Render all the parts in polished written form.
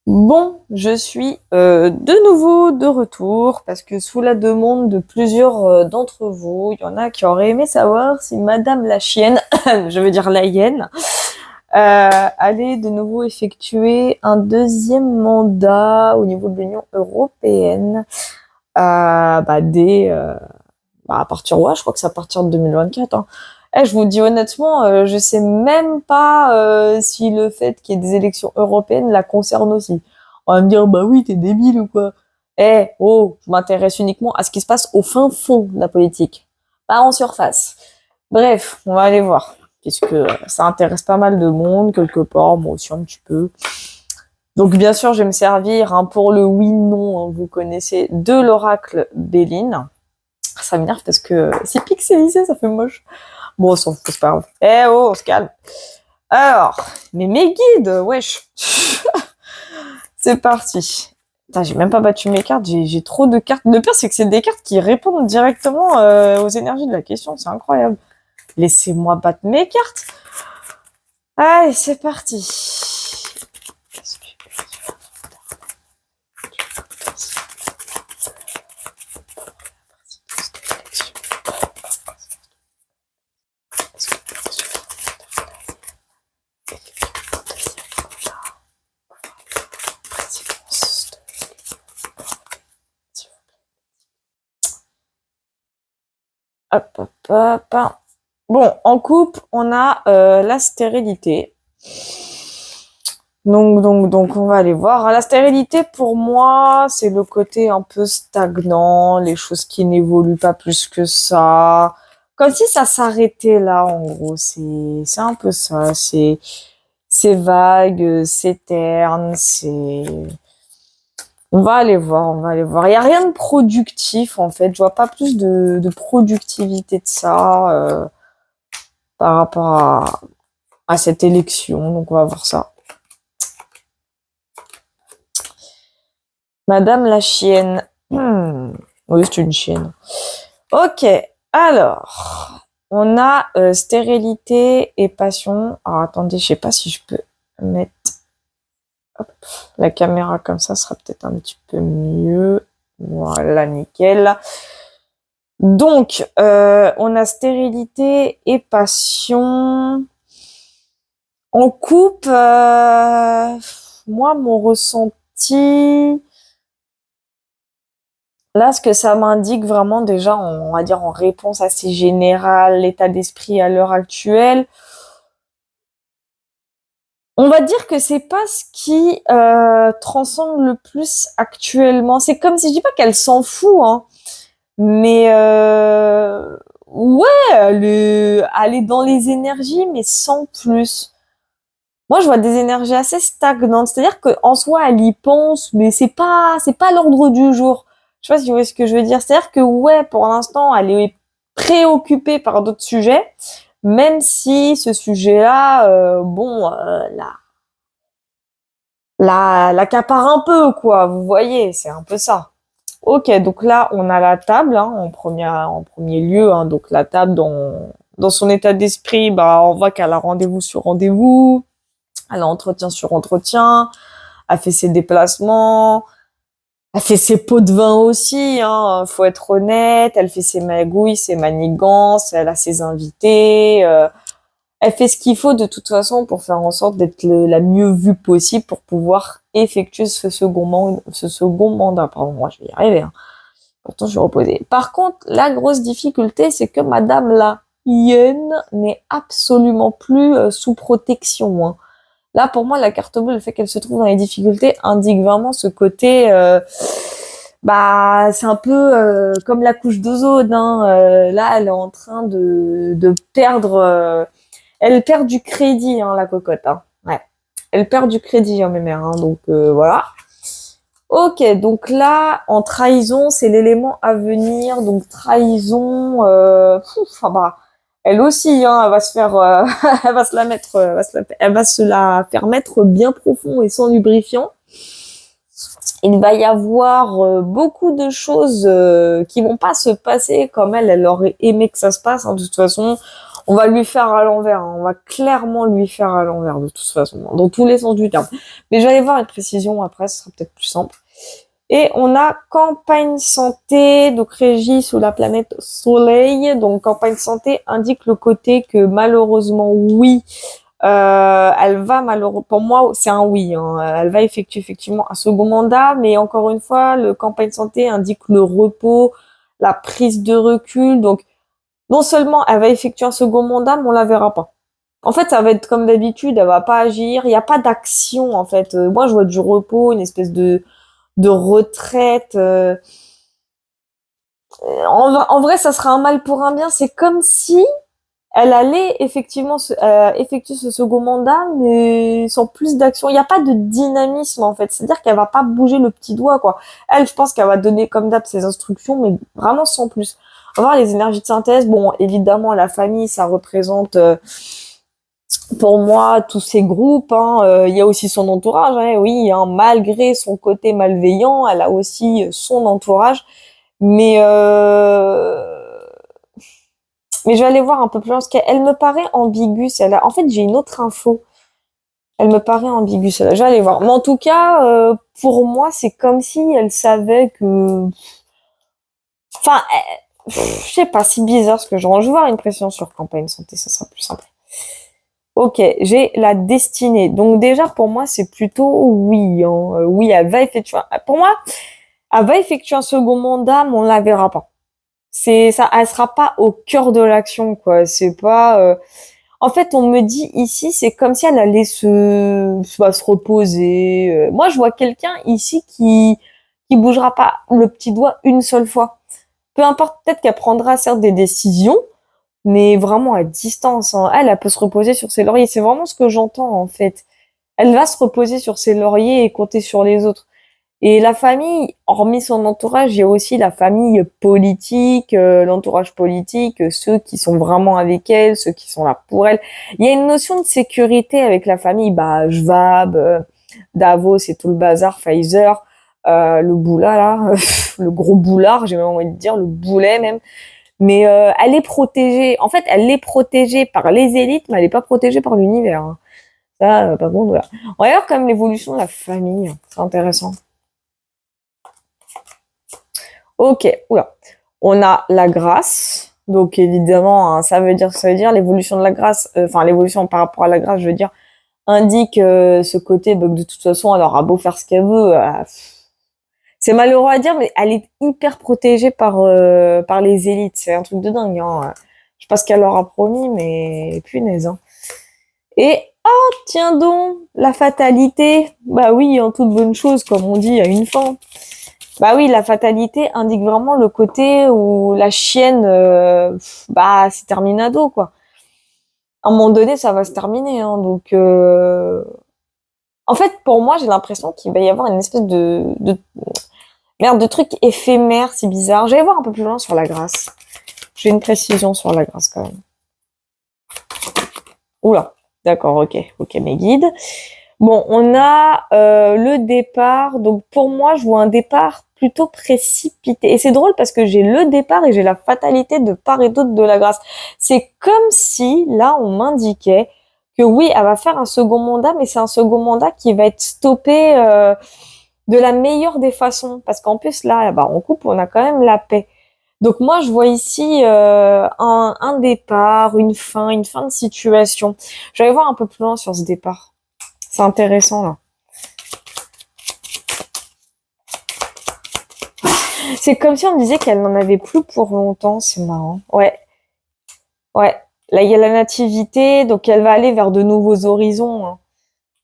Bon, je suis de nouveau de retour parce que sous la demande de plusieurs d'entre vous, il y en a qui auraient aimé savoir si Madame la chienne, je veux dire la hyène, allait de nouveau effectuer un deuxième mandat au niveau de l'Union européenne à partir, ouais, je crois que c'est à partir de 2024. Hein. Je vous dis honnêtement, je sais même pas si le fait qu'il y ait des élections européennes la concerne aussi. On va me dire, bah oui, t'es débile ou quoi? Je m'intéresse uniquement à ce qui se passe au fin fond de la politique, pas en surface. Bref, on va aller voir, puisque ça intéresse pas mal de monde, quelque part, moi aussi un petit peu. Donc bien sûr, je vais me servir pour le oui-non, vous connaissez, de l'oracle Béline. Ça m'énerve parce que c'est pixelisé, ça fait moche. Bon, on s'en fout, c'est pas grave. On se calme. Alors, mais mes guides, wesh. C'est parti. Putain, j'ai même pas battu mes cartes, j'ai trop de cartes. Le pire, c'est que c'est des cartes qui répondent directement aux énergies de la question, c'est incroyable. Laissez-moi battre mes cartes. Allez, c'est parti. Hop, hop, hop. Bon, en coupe, on a la stérilité. Donc, on va aller voir. La stérilité, pour moi, c'est le côté un peu stagnant, les choses qui n'évoluent pas plus que ça. Comme si ça s'arrêtait là, en gros. C'est un peu ça. C'est vague, c'est terne, c'est... On va aller voir, on va aller voir. Il n'y a rien de productif, en fait. Je vois pas plus de productivité de ça par rapport à cette élection. Donc, on va voir ça. Madame la chienne. Oui, c'est une chienne. Ok, alors, on a stérilité et passion. Alors, attendez, je sais pas si je peux mettre la caméra comme ça sera peut-être un petit peu mieux. Voilà, nickel. Donc, on a stérilité et passion. En coupe, moi, mon ressenti... Là, ce que ça m'indique vraiment déjà, on va dire en réponse assez générale, l'état d'esprit à l'heure actuelle, on va dire que c'est pas ce qui transcende le plus actuellement. C'est comme si je dis pas qu'elle s'en fout, hein, mais ouais, elle est dans les énergies, mais sans plus. Moi, je vois des énergies assez stagnantes. C'est-à-dire qu'en soi, elle y pense, mais c'est pas l'ordre du jour. Je sais pas si vous voyez ce que je veux dire. C'est-à-dire que, ouais, pour l'instant, elle est préoccupée par d'autres sujets, même si ce sujet-là, l'accapare un peu, quoi. Vous voyez, c'est un peu ça. Ok, donc là, on a la table, hein, en premier lieu, hein, donc la table dans son état d'esprit, bah, on voit qu'elle a rendez-vous sur rendez-vous. Elle a entretien sur entretien, elle fait ses déplacements, elle fait ses pots de vin aussi, hein, faut être honnête, elle fait ses magouilles, ses manigances, elle a ses invités, elle fait ce qu'il faut de toute façon pour faire en sorte d'être la mieux vue possible pour pouvoir effectuer ce second mandat. Pardon, moi je vais y arriver, hein. Pourtant je suis reposée. Par contre, la grosse difficulté, c'est que Madame la hyène n'est absolument plus sous protection, hein. Là, pour moi, la carte bleue, le fait qu'elle se trouve dans les difficultés, indique vraiment ce côté... c'est un peu comme la couche d'ozone. Hein. Là, elle est en train de perdre... elle perd du crédit, hein, la cocotte. Hein. Ouais. Elle perd du crédit, hein, mes mères. Hein, donc, voilà. Ok, donc là, en trahison, c'est l'élément à venir. Donc, trahison... elle aussi, hein, elle va se faire, elle va se la mettre, elle va se la faire mettre bien profond et sans lubrifiant. Il va y avoir beaucoup de choses qui vont pas se passer comme elle aurait aimé que ça se passe. Hein. De toute façon, On va lui faire à l'envers, hein. On va clairement lui faire à l'envers de toute façon, hein, dans tous les sens du terme. Mais je vais aller voir une précision après, ce sera peut-être plus simple. Et on a campagne santé, donc régie sous la planète Soleil. Donc campagne santé indique le côté que malheureusement, oui, elle va malheureusement, pour moi, c'est un oui, hein. Elle va effectuer effectivement un second mandat, mais encore une fois, le campagne santé indique le repos, la prise de recul. Donc, non seulement elle va effectuer un second mandat, mais on la verra pas. En fait, ça va être comme d'habitude, elle va pas agir. Il n'y a pas d'action, en fait. Moi, je vois du repos, une espèce de retraite. En vrai, ça sera un mal pour un bien. C'est comme si elle allait effectivement effectuer ce second mandat, mais sans plus d'action. Il n'y a pas de dynamisme, en fait. C'est-à-dire qu'elle va pas bouger le petit doigt, quoi. Elle, je pense qu'elle va donner comme d'hab ses instructions, mais vraiment sans plus. On va voir les énergies de synthèse. Bon, évidemment, la famille, ça représente, pour moi, tous ces groupes, hein. Il y a aussi son entourage, hein, oui, hein, malgré son côté malveillant, elle a aussi son entourage. Mais, mais je vais aller voir un peu plus loin, parce qu'elle me paraît ambiguë, celle-là. En fait, j'ai une autre info. Elle me paraît ambiguë, celle-là. Je vais aller voir. Mais en tout cas, pour moi, c'est comme si elle savait que... Enfin, je sais pas, c'est bizarre ce que je range. Je vais voir une pression sur campagne santé, ça sera plus simple. Ok, j'ai la destinée. Donc déjà, pour moi, c'est plutôt oui, hein. Oui, elle va effectuer... Pour moi, elle va effectuer un second mandat, mais on la verra pas. C'est ça, elle sera pas au cœur de l'action, quoi. C'est pas... En fait, on me dit ici, c'est comme si elle allait se reposer. Moi, je vois quelqu'un ici qui bougera pas le petit doigt une seule fois. Peu importe, peut-être qu'elle prendra certes des décisions, mais vraiment à distance, hein. Elle peut se reposer sur ses lauriers. C'est vraiment ce que j'entends, en fait. Elle va se reposer sur ses lauriers et compter sur les autres. Et la famille, hormis son entourage, il y a aussi la famille politique, l'entourage politique, ceux qui sont vraiment avec elle, ceux qui sont là pour elle. Il y a une notion de sécurité avec la famille, bah, Schwab, Davos et tout le bazar, Pfizer, le boula là, le gros boulard, j'ai même envie de dire, le boulet même. Mais elle est protégée. En fait, elle est protégée par les élites, mais elle n'est pas protégée par l'univers, hein. Ça, par contre, voilà. On va voir quand même l'évolution de la famille. C'est intéressant. Ok, oula. On a la grâce. Donc évidemment, hein, ça veut dire l'évolution de la grâce, enfin l'évolution par rapport à la grâce, je veux dire, indique ce côté, bah, que de toute façon, elle aura beau faire ce qu'elle veut. C'est malheureux à dire, mais elle est hyper protégée par les élites. C'est un truc de dingue, hein. Je sais pas ce qu'elle leur a promis, mais punaise, hein. Et oh, tiens donc, la fatalité. Bah oui, en toute bonne chose, comme on dit, à une fin. Bah oui, la fatalité indique vraiment le côté où la chienne, bah c'est terminado, quoi. À un moment donné, ça va se terminer, hein. Donc, en fait, pour moi, j'ai l'impression qu'il va y avoir une espèce merde, de truc éphémère, c'est bizarre. Je vais voir un peu plus loin sur la grâce. J'ai une précision sur la grâce quand même. Oula, d'accord, ok, mes guides. Bon, on a le départ. Donc pour moi, je vois un départ plutôt précipité. Et c'est drôle parce que j'ai le départ et j'ai la fatalité de part et d'autre de la grâce. C'est comme si, là, on m'indiquait que oui, elle va faire un second mandat, mais c'est un second mandat qui va être stoppé de la meilleure des façons. Parce qu'en plus, là, bah, en couple, on a quand même la paix. Donc moi, je vois ici un départ, une fin de situation. Je vais voir un peu plus loin sur ce départ. C'est intéressant, là. C'est comme si on disait qu'elle n'en avait plus pour longtemps, c'est marrant. Ouais, ouais. Là, il y a la nativité, donc elle va aller vers de nouveaux horizons, hein.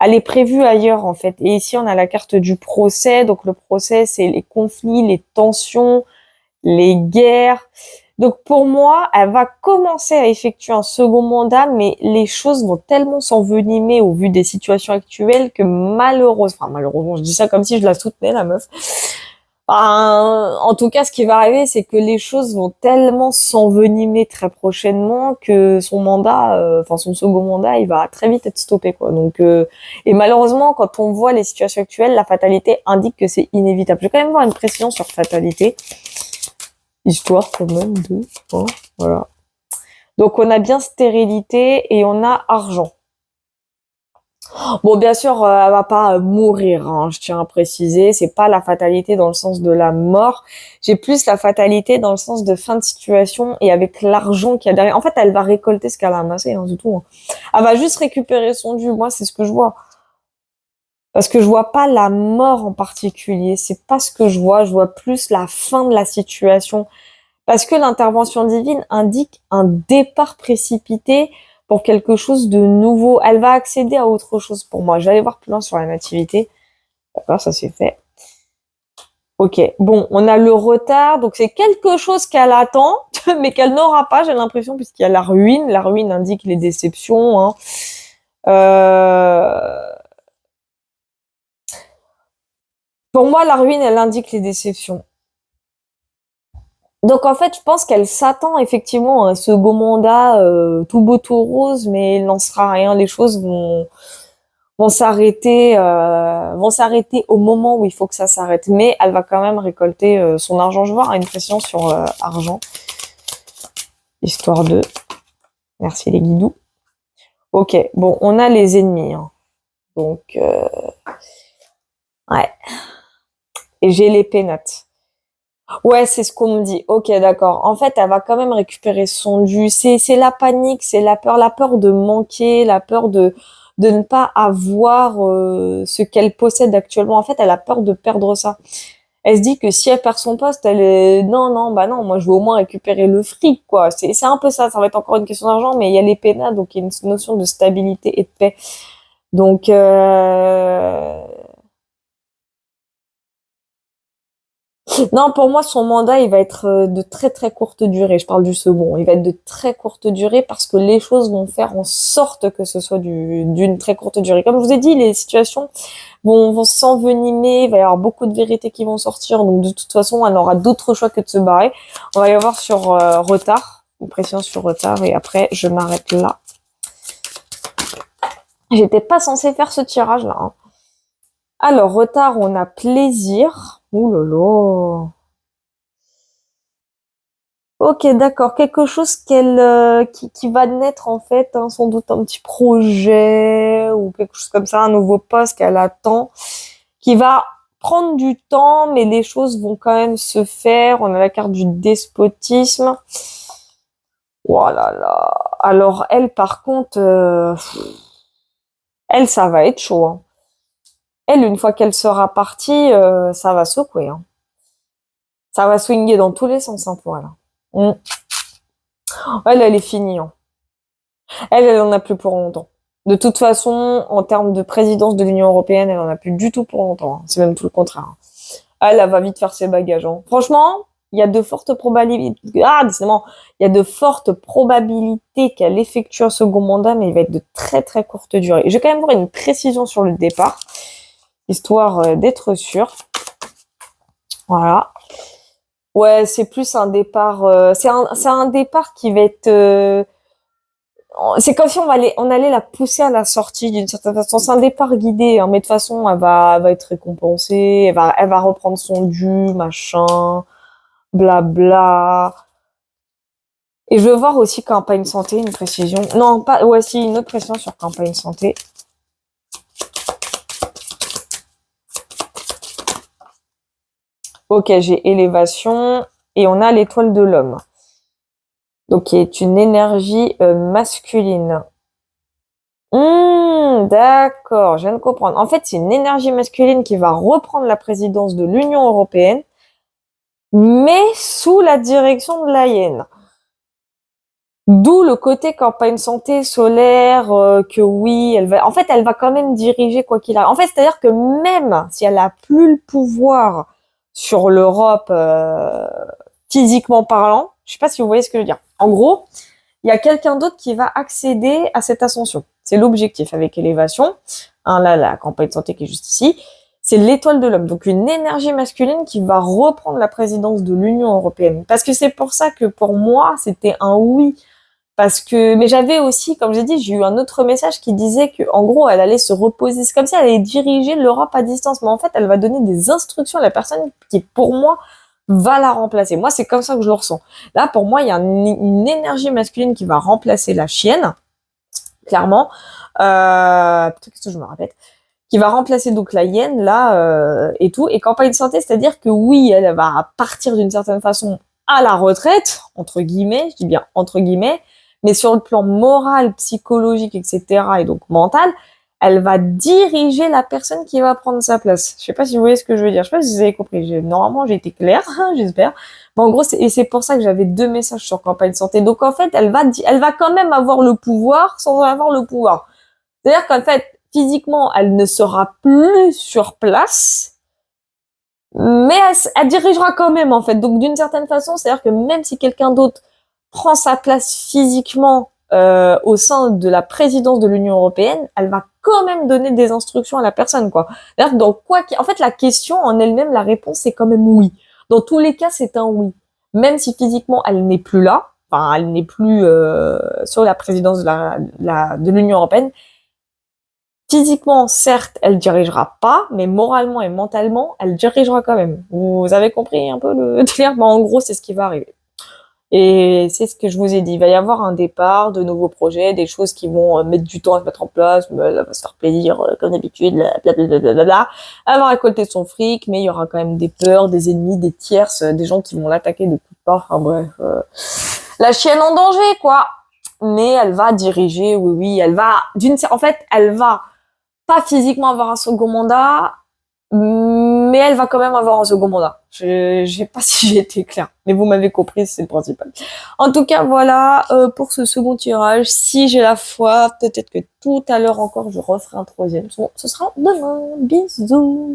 Elle est prévue ailleurs, en fait. Et ici, on a la carte du procès. Donc le procès, c'est les conflits, les tensions, les guerres. Donc pour moi, elle va commencer à effectuer un second mandat, mais les choses vont tellement s'envenimer au vu des situations actuelles que malheureusement, je dis ça comme si je la soutenais, la meuf. En tout cas, ce qui va arriver, c'est que les choses vont tellement s'envenimer très prochainement que son mandat, son second mandat, il va très vite être stoppé, quoi. Donc, et malheureusement, quand on voit les situations actuelles, la fatalité indique que c'est inévitable. Je vais quand même voir une précision sur fatalité, histoire quand même de, hein, voilà. Donc on a bien stérilité et on a argent. Bon, bien sûr, elle va pas mourir, hein, je tiens à préciser. C'est pas la fatalité dans le sens de la mort. J'ai plus la fatalité dans le sens de fin de situation et avec l'argent qu'il y a derrière. En fait, elle va récolter ce qu'elle a amassé, hein, c'est tout, hein. Elle va juste récupérer son dû. Moi, c'est ce que je vois. Parce que je vois pas la mort en particulier. C'est pas ce que je vois. Je vois plus la fin de la situation. Parce que l'intervention divine indique un départ précipité pour quelque chose de nouveau. Elle va accéder à autre chose pour moi. Je vais aller voir plus loin sur la nativité. D'accord, ça c'est fait. Ok, bon, on a le retard, donc c'est quelque chose qu'elle attend, mais qu'elle n'aura pas, j'ai l'impression, puisqu'il y a la ruine. La ruine indique les déceptions, hein. Pour moi, la ruine, elle indique les déceptions. Donc en fait, je pense qu'elle s'attend effectivement à un second mandat tout beau tout rose, mais il n'en sera rien. Les choses vont s'arrêter au moment où il faut que ça s'arrête. Mais elle va quand même récolter son argent. Je vois une pression sur argent, histoire de. Merci les guidous. Ok, bon, on a les ennemis, hein. Donc ouais. Et j'ai les pénates. Ouais, c'est ce qu'on me dit. Ok, d'accord. En fait, elle va quand même récupérer son dû. C'est la panique, c'est la peur de manquer, la peur de ne pas avoir ce qu'elle possède actuellement. En fait, elle a peur de perdre ça. Elle se dit que si elle perd son poste, elle est non, non, bah non. Moi, je veux au moins récupérer le fric, quoi. C'est un peu ça. Ça va être encore une question d'argent, mais il y a les pénats, donc il y a une notion de stabilité et de paix. Donc non, pour moi, son mandat, il va être de très très courte durée. Je parle du second. Il va être de très courte durée parce que les choses vont faire en sorte que ce soit d'une très courte durée. Comme je vous ai dit, les situations vont s'envenimer. Il va y avoir beaucoup de vérités qui vont sortir. Donc de toute façon, elle n'aura d'autre choix que de se barrer. On va y avoir sur retard. Une pression sur retard. Et après, je m'arrête là. J'étais pas censée faire ce tirage-là, hein. Alors, retard, on a plaisir. Ouh là là. Ok, d'accord. Quelque chose qui va naître en fait, hein, sans doute un petit projet ou quelque chose comme ça, un nouveau poste qu'elle attend, qui va prendre du temps, mais les choses vont quand même se faire. On a la carte du despotisme. Oh là là. Alors elle, par contre, elle, ça va être chaud, hein. Elle, une fois qu'elle sera partie, ça va secouer, hein. Ça va swinguer dans tous les sens, hein, pour elle, hein. Elle est finie, hein. Elle en a plus pour longtemps. De toute façon, en termes de présidence de l'Union européenne, elle en a plus du tout pour longtemps, hein. C'est même tout le contraire, hein. Elle va vite faire ses bagages, hein. Franchement, il y a de fortes probabilités. Ah, décidément, il y a de fortes probabilités qu'elle effectue un second mandat, mais il va être de très très courte durée. Je vais quand même voir une précision sur le départ, histoire d'être sûr. Voilà. Ouais, c'est plus un départ. C'est un départ qui va être. C'est comme si on allait la pousser à la sortie d'une certaine façon. C'est un départ guidé, hein, mais de toute façon, elle va être récompensée, elle va reprendre son dû, machin, blabla. Et je veux voir aussi campagne santé, une précision. Non, pas, ouais, si, une autre précision sur campagne santé. Ok, j'ai élévation et on a l'étoile de l'homme. Donc, qui est une énergie masculine. D'accord, je viens de comprendre. En fait, c'est une énergie masculine qui va reprendre la présidence de l'Union européenne, mais sous la direction de la Hyène. D'où le côté campagne santé solaire, que oui, en fait, elle va quand même diriger quoi qu'il arrive. En fait, c'est-à-dire que même si elle a plus le pouvoir sur l'Europe, physiquement parlant, je sais pas si vous voyez ce que je veux dire. En gros, il y a quelqu'un d'autre qui va accéder à cette ascension. C'est l'objectif avec élévation. Hein, là, la campagne de santé qui est juste ici. C'est l'étoile de l'homme. Donc, une énergie masculine qui va reprendre la présidence de l'Union européenne. Parce que c'est pour ça que pour moi, c'était un oui. Parce que, mais j'avais aussi, comme j'ai dit, j'ai eu un autre message qui disait que, en gros, elle allait se reposer. C'est comme si elle allait diriger l'Europe à distance. Mais en fait, elle va donner des instructions à la personne qui, pour moi, va la remplacer. Moi, c'est comme ça que je le ressens. Là, pour moi, il y a une énergie masculine qui va remplacer la chienne, clairement. Putain, qu'est-ce que je me répète, qui va remplacer donc la hyène là et tout. Et campagne santé, c'est-à-dire que oui, elle va partir d'une certaine façon à la retraite, entre guillemets, je dis bien entre guillemets, mais sur le plan moral, psychologique, etc. et donc mental, elle va diriger la personne qui va prendre sa place. Je sais pas si vous voyez ce que je veux dire. Je sais pas si vous avez compris. Normalement, j'ai été claire, j'espère. Mais en gros, c'est pour ça que j'avais 2 messages sur campagne santé. Donc en fait, elle va quand même avoir le pouvoir sans avoir le pouvoir. C'est-à-dire qu'en fait, physiquement, elle ne sera plus sur place, mais elle dirigera quand même, en fait. Donc, d'une certaine façon, c'est-à-dire que même si quelqu'un d'autre prend sa place physiquement au sein de la présidence de l'Union européenne, elle va quand même donner des instructions à la personne, quoi. C'est-à-dire que en fait, la question en elle-même, la réponse, c'est quand même oui. Dans tous les cas, c'est un oui. Même si physiquement, elle n'est plus là, enfin, elle n'est plus sur la présidence de l'Union européenne, physiquement, certes, elle dirigera pas, mais moralement et mentalement, elle dirigera quand même. Vous avez compris un peu le délire? En gros, c'est ce qui va arriver. Et c'est ce que je vous ai dit. Il va y avoir un départ, de nouveaux projets, des choses qui vont mettre du temps à se mettre en place, mais elle va se faire plaisir, comme d'habitude, blablabla. Elle va récolter son fric, mais il y aura quand même des peurs, des ennemis, des tierces, des gens qui vont l'attaquer de toutes parts. Enfin bref, la chienne en danger, quoi. Mais elle va diriger, oui, oui, en fait, elle va pas physiquement avoir un second mandat, mais elle va quand même avoir un second mandat. Je sais pas si j'ai été claire, mais vous m'avez compris, c'est le principal. En tout cas, voilà pour ce second tirage. Si j'ai la foi, peut-être que tout à l'heure encore, je referai un troisième. Bon, ce sera demain. Bisous.